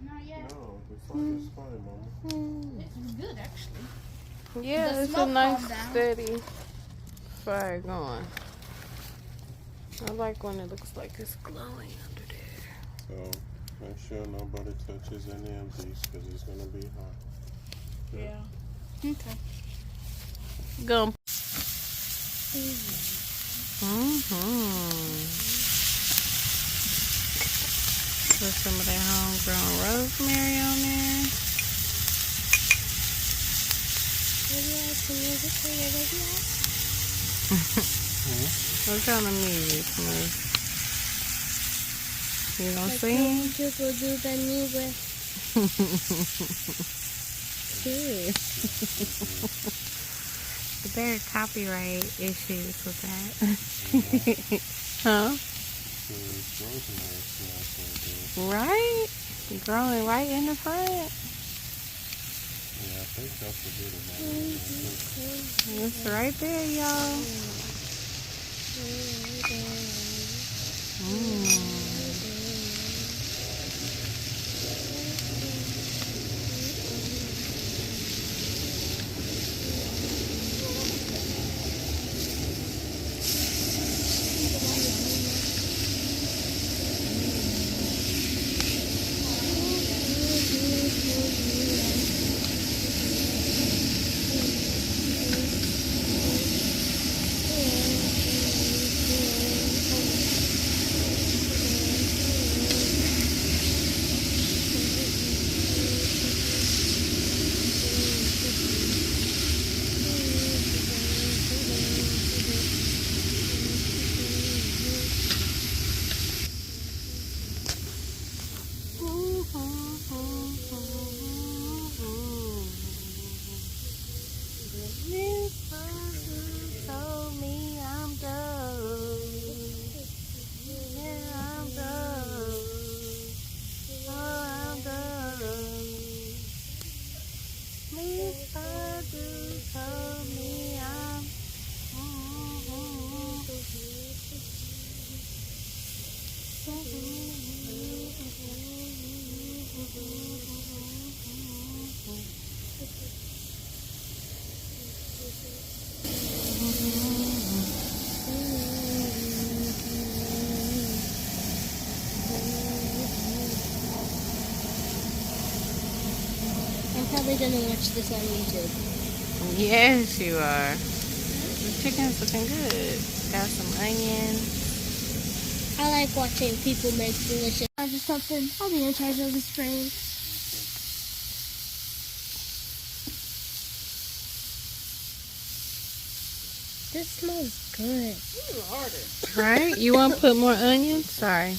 Not yet. No, the song is fine, Mama. It's good, actually. Yeah, The it's a smoke nice calmed down. steady fire going. I like when it looks like it's glowing under there. So make sure nobody touches any of these because it's gonna be hot. Yeah. Okay. Go. Put some of that homegrown rosemary on there. What kind of music, Smooth? You gonna sing? Good. There are copyright issues with that. Huh? Right? Growing right in the front. Yeah, I think that's a good amount. It's right there, y'all. Told me I'm done. Yeah, I'm done. Oh, I'm done. Miss Purdue told me I'm I'm probably gonna watch this on YouTube. Yes, you are. The chicken's looking good. Got some onions. I like watching people make delicious. I just something. I'll be in charge of the spraying. This smells good. Right? You want to put more onions? Sorry.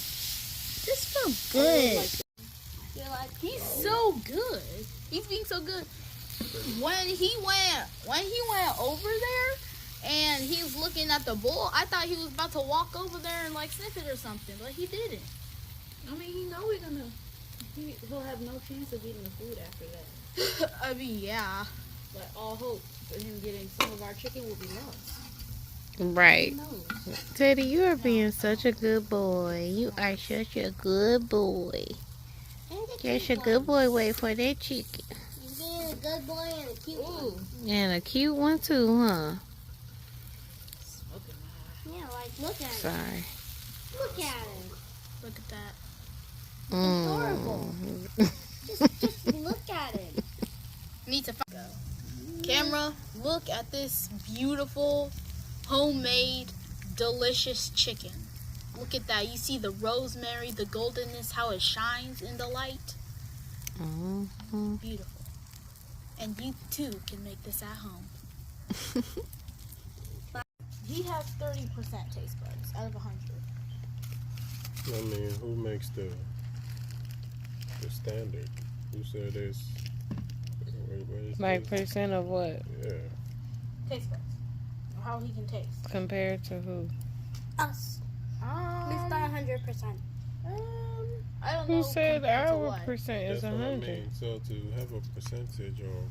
This smells good. You're like, he's so good. He's being so good. When he went over there and he was looking at the bull, I thought he was about to walk over there and like sniff it or something, but he didn't. I mean, he know he'll have no chance of eating the food after that. I mean, yeah. But all hope for him getting some of our chicken will be lost. Right. No. Teddy, you are being such a good boy. You are such a good boy. Just a good boy. Wait for that chicken. He's being a good boy and a cute one. And a cute one too, huh? Yeah, like look at him. Sorry. Look at him. Look at that. Adorable. Just look at him. Need to go. Camera, look at this beautiful, homemade, delicious chicken. Look at that. You see the rosemary, the goldenness, how it shines in the light. Beautiful. And you too can make this at home. He has 30% taste buds out of 100. I mean, who makes the standard? Who said this? What is Like this? percent of what? Yeah. Taste buds. How he can taste. Compared to who? Us. We've got 100%. I don't know. Who said compared to our what. percent is That's what I 100? mean. So to have a percentage of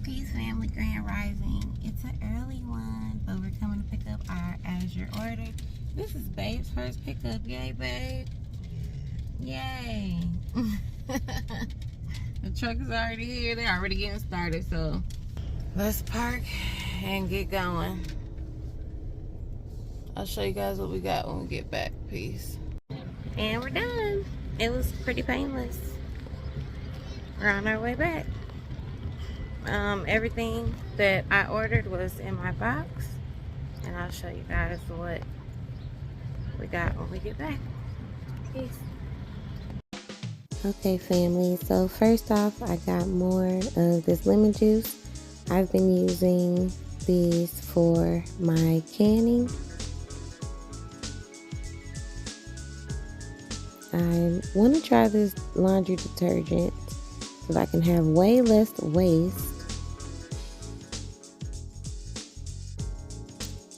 Peace Family Grand Rising. It's an early one, but we're coming to pick up our as your order. This is Babe's first pickup. Yay, Babe. Yay. The truck is already here. They're already getting started, so let's park and get going. I'll show you guys what we got when we get back. Peace. And we're done. It was pretty painless. We're on our way back. Everything that I ordered was in my box, and I'll show you guys what we got when we get back. Peace. Okay, family, so first off, I got more of this lemon juice. I've been using these for my canning. I want to try this laundry detergent so that I can have way less waste.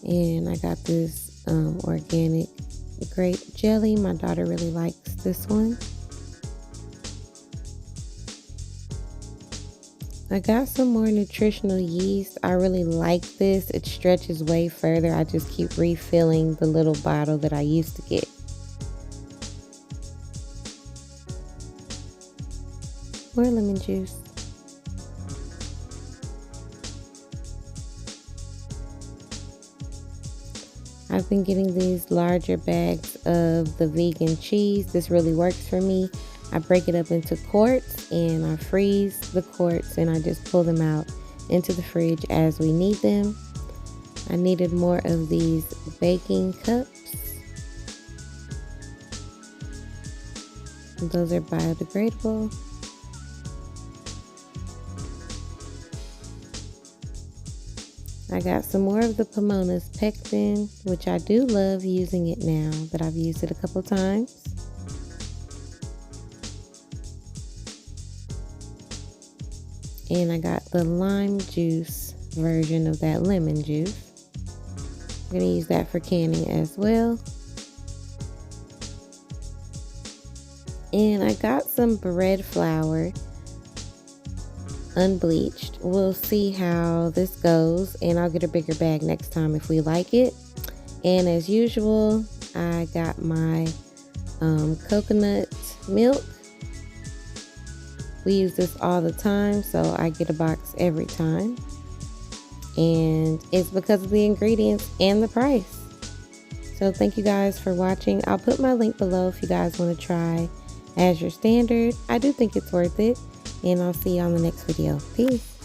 And I got this organic grape jelly. My daughter really likes this one. I got some more nutritional yeast. I really like this. It stretches way further. I just keep refilling the little bottle that I used to get. More lemon juice. I've been getting these larger bags of the vegan cheese. This really works for me. I break it up into quarts and I freeze the quarts and I just pull them out into the fridge as we need them. I needed more of these baking cups. Those are biodegradable. I got some more of the Pomona's Pectin, which I do love using it now that I've used it a couple times. And I got the lime juice version of that lemon juice. I'm going to use that for canning as well. And I got some bread flour, unbleached. We'll see how this goes, and I'll get a bigger bag next time if we like it. And as usual, I got my coconut milk. We use this all the time, so I get a box every time. And it's because of the ingredients and the price. So thank you guys for watching. I'll put my link below if you guys want to try as your standard. I do think it's worth it. And I'll see you on the next video. Peace.